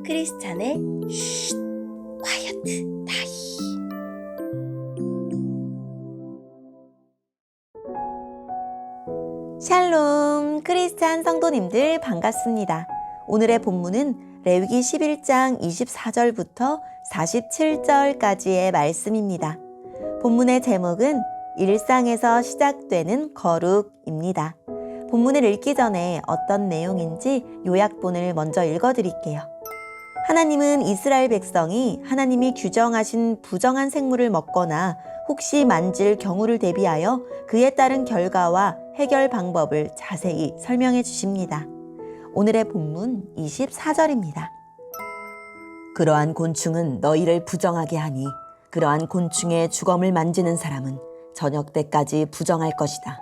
크리스찬의 쉿 콰이어트 타임. 샬롬 크리스찬 성도님들 반갑습니다. 오늘의 본문은 레위기 11장 24절부터 47절까지의 말씀입니다. 본문의 제목은 일상에서 시작되는 거룩입니다. 본문을 읽기 전에 어떤 내용인지 요약본을 먼저 읽어드릴게요. 하나님은 이스라엘 백성이 하나님이 규정하신 부정한 생물을 먹거나 혹시 만질 경우를 대비하여 그에 따른 결과와 해결 방법을 자세히 설명해 주십니다. 오늘의 본문 24절입니다. 그러한 곤충은 너희를 부정하게 하니 그러한 곤충의 주검을 만지는 사람은 저녁 때까지 부정할 것이다.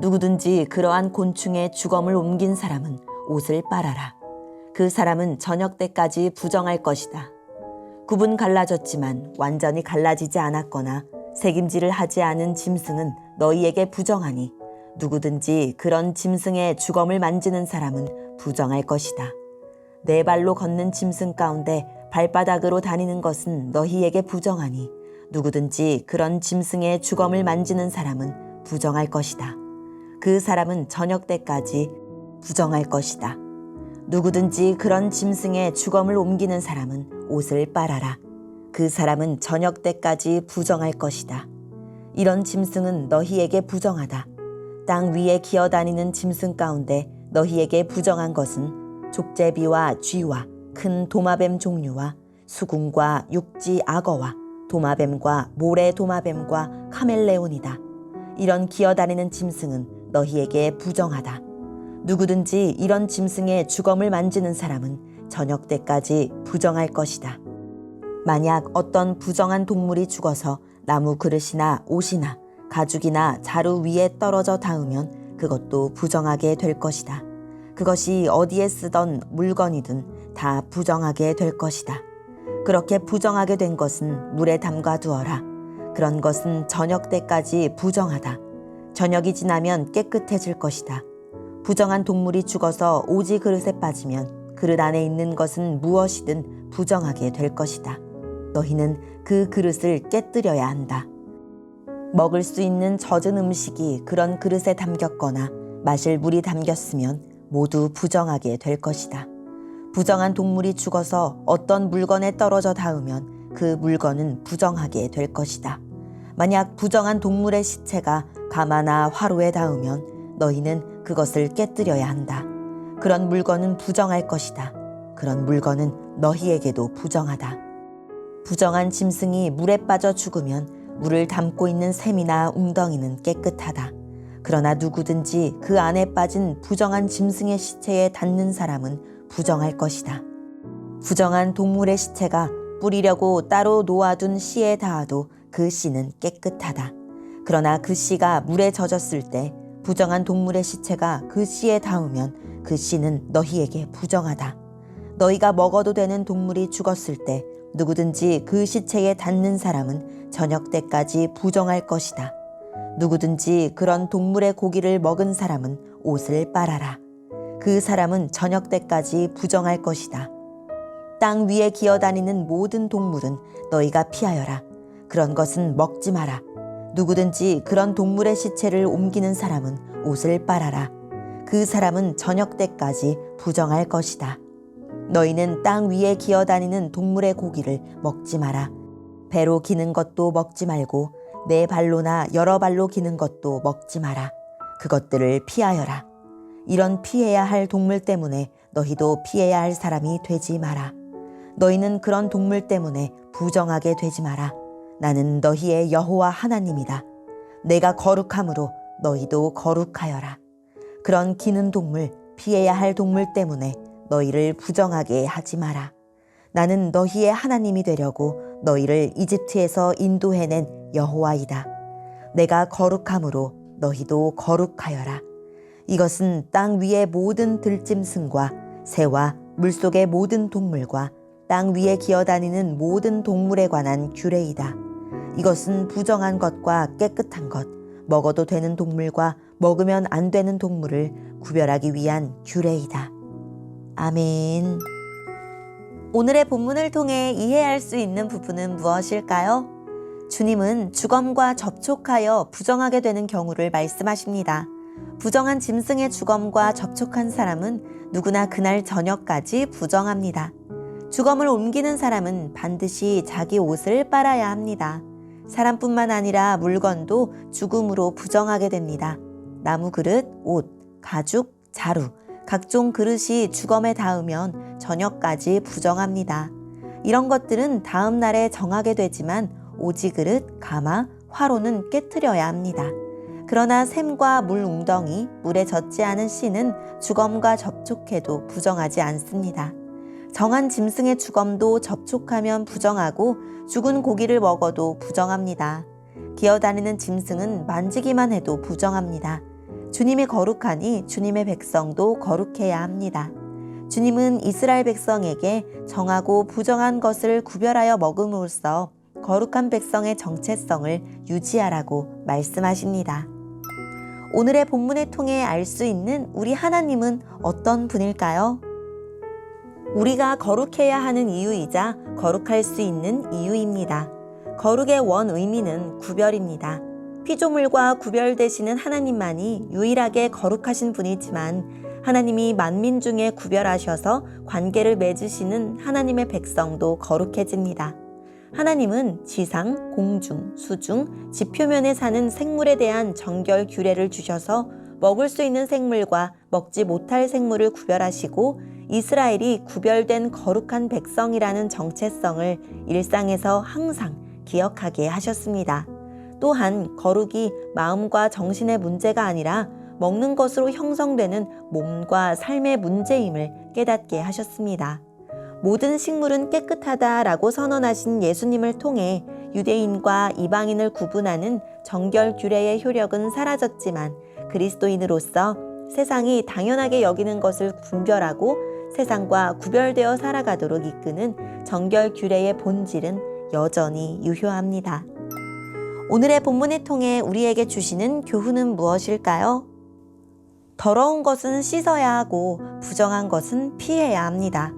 누구든지 그러한 곤충의 주검을 옮긴 사람은 옷을 빨아라. 그 사람은 저녁 때까지 부정할 것이다. 굽은 갈라졌지만 완전히 갈라지지 않았거나 새김질을 하지 않은 짐승은 너희에게 부정하니 누구든지 그런 짐승의 주검을 만지는 사람은 부정할 것이다. 네 발로 걷는 짐승 가운데 발바닥으로 다니는 것은 너희에게 부정하니 누구든지 그런 짐승의 주검을 만지는 사람은 부정할 것이다. 그 사람은 저녁 때까지 부정할 것이다. 누구든지 그런 짐승의 주검을 옮기는 사람은 옷을 빨아라. 그 사람은 저녁 때까지 부정할 것이다. 이런 짐승은 너희에게 부정하다. 땅 위에 기어다니는 짐승 가운데 너희에게 부정한 것은 족제비와 쥐와 큰 도마뱀 종류와 수궁과 육지 악어와 도마뱀과 모래 도마뱀과 카멜레온이다. 이런 기어다니는 짐승은 너희에게 부정하다. 누구든지 이런 짐승의 주검을 만지는 사람은 저녁 때까지 부정할 것이다. 만약 어떤 부정한 동물이 죽어서 나무 그릇이나 옷이나 가죽이나 자루 위에 떨어져 닿으면 그것도 부정하게 될 것이다. 그것이 어디에 쓰던 물건이든 다 부정하게 될 것이다. 그렇게 부정하게 된 것은 물에 담가 두어라. 그런 것은 저녁 때까지 부정하다. 저녁이 지나면 깨끗해질 것이다. 부정한 동물이 죽어서 오지 그릇에 빠지면 그릇 안에 있는 것은 무엇이든 부정하게 될 것이다. 너희는 그 그릇을 깨뜨려야 한다. 먹을 수 있는 젖은 음식이 그런 그릇에 담겼거나 마실 물이 담겼으면 모두 부정하게 될 것이다. 부정한 동물이 죽어서 어떤 물건에 떨어져 닿으면 그 물건은 부정하게 될 것이다. 만약 부정한 동물의 시체가 가마나 화로에 닿으면 너희는 그것을 깨뜨려야 한다. 그런 물건은 부정할 것이다. 그런 물건은 너희에게도 부정하다. 부정한 짐승이 물에 빠져 죽으면 물을 담고 있는 샘이나 웅덩이는 깨끗하다. 그러나 누구든지 그 안에 빠진 부정한 짐승의 시체에 닿는 사람은 부정할 것이다. 부정한 동물의 시체가 뿌리려고 따로 놓아둔 씨에 닿아도 그 씨는 깨끗하다. 그러나 그 씨가 물에 젖었을 때 부정한 동물의 시체가 그 씨에 닿으면 그 씨는 너희에게 부정하다. 너희가 먹어도 되는 동물이 죽었을 때 누구든지 그 시체에 닿는 사람은 저녁 때까지 부정할 것이다. 누구든지 그런 동물의 고기를 먹은 사람은 옷을 빨아라. 그 사람은 저녁 때까지 부정할 것이다. 땅 위에 기어다니는 모든 동물은 너희가 피하여라. 그런 것은 먹지 마라. 누구든지 그런 동물의 시체를 옮기는 사람은 옷을 빨아라. 그 사람은 저녁 때까지 부정할 것이다. 너희는 땅 위에 기어다니는 동물의 고기를 먹지 마라. 배로 기는 것도 먹지 말고 네 발로나 여러 발로 기는 것도 먹지 마라. 그것들을 피하여라. 이런 피해야 할 동물 때문에 너희도 피해야 할 사람이 되지 마라. 너희는 그런 동물 때문에 부정하게 되지 마라. 나는 너희의 여호와 하나님이다. 내가 거룩함으로 너희도 거룩하여라. 그런 기는 동물, 피해야 할 동물 때문에 너희를 부정하게 하지 마라. 나는 너희의 하나님이 되려고 너희를 이집트에서 인도해낸 여호와이다. 내가 거룩함으로 너희도 거룩하여라. 이것은 땅 위의 모든 들짐승과 새와 물속의 모든 동물과 땅 위에 기어다니는 모든 동물에 관한 규례이다. 이것은 부정한 것과 깨끗한 것, 먹어도 되는 동물과 먹으면 안 되는 동물을 구별하기 위한 규례이다. 아멘. 오늘의 본문을 통해 이해할 수 있는 부분은 무엇일까요? 주님은 주검과 접촉하여 부정하게 되는 경우를 말씀하십니다. 부정한 짐승의 주검과 접촉한 사람은 누구나 그날 저녁까지 부정합니다. 주검을 옮기는 사람은 반드시 자기 옷을 빨아야 합니다. 사람뿐만 아니라 물건도 죽음으로 부정하게 됩니다. 나무 그릇, 옷, 가죽, 자루, 각종 그릇이 주검에 닿으면 저녁까지 부정합니다. 이런 것들은 다음 날에 정하게 되지만 오지 그릇, 가마, 화로는 깨트려야 합니다. 그러나 샘과 물 웅덩이, 물에 젖지 않은 씨는 주검과 접촉해도 부정하지 않습니다. 정한 짐승의 주검도 접촉하면 부정하고 죽은 고기를 먹어도 부정합니다. 기어다니는 짐승은 만지기만 해도 부정합니다. 주님이 거룩하니 주님의 백성도 거룩해야 합니다. 주님은 이스라엘 백성에게 정하고 부정한 것을 구별하여 먹음으로써 거룩한 백성의 정체성을 유지하라고 말씀하십니다. 오늘의 본문을 통해 알 수 있는 우리 하나님은 어떤 분일까요? 우리가 거룩해야 하는 이유이자 거룩할 수 있는 이유입니다. 거룩의 원 의미는 구별입니다. 피조물과 구별되시는 하나님만이 유일하게 거룩하신 분이지만 하나님이 만민 중에 구별하셔서 관계를 맺으시는 하나님의 백성도 거룩해집니다. 하나님은 지상, 공중, 수중, 지표면에 사는 생물에 대한 정결 규례를 주셔서 먹을 수 있는 생물과 먹지 못할 생물을 구별하시고 이스라엘이 구별된 거룩한 백성이라는 정체성을 일상에서 항상 기억하게 하셨습니다. 또한 거룩이 마음과 정신의 문제가 아니라 먹는 것으로 형성되는 몸과 삶의 문제임을 깨닫게 하셨습니다. 모든 식물은 깨끗하다라고 선언하신 예수님을 통해 유대인과 이방인을 구분하는 정결 규례의 효력은 사라졌지만 그리스도인으로서 세상이 당연하게 여기는 것을 분별하고 세상과 구별되어 살아가도록 이끄는 정결 규례의 본질은 여전히 유효합니다. 오늘의 본문을 통해 우리에게 주시는 교훈은 무엇일까요? 더러운 것은 씻어야 하고 부정한 것은 피해야 합니다.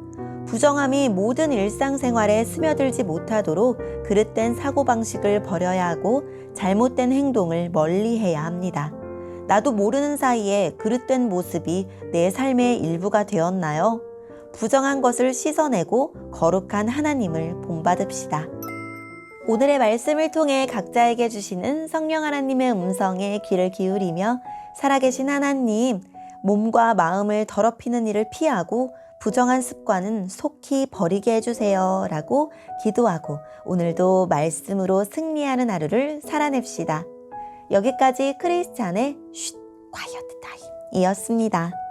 부정함이 모든 일상생활에 스며들지 못하도록 그릇된 사고방식을 버려야 하고 잘못된 행동을 멀리해야 합니다. 나도 모르는 사이에 그릇된 모습이 내 삶의 일부가 되었나요? 부정한 것을 씻어내고 거룩한 하나님을 본받읍시다. 오늘의 말씀을 통해 각자에게 주시는 성령 하나님의 음성에 귀를 기울이며 살아계신 하나님, 몸과 마음을 더럽히는 일을 피하고 부정한 습관은 속히 버리게 해주세요 라고 기도하고 오늘도 말씀으로 승리하는 하루를 살아냅시다. 여기까지 크리스찬의 쉿 콰이어트 타임이었습니다.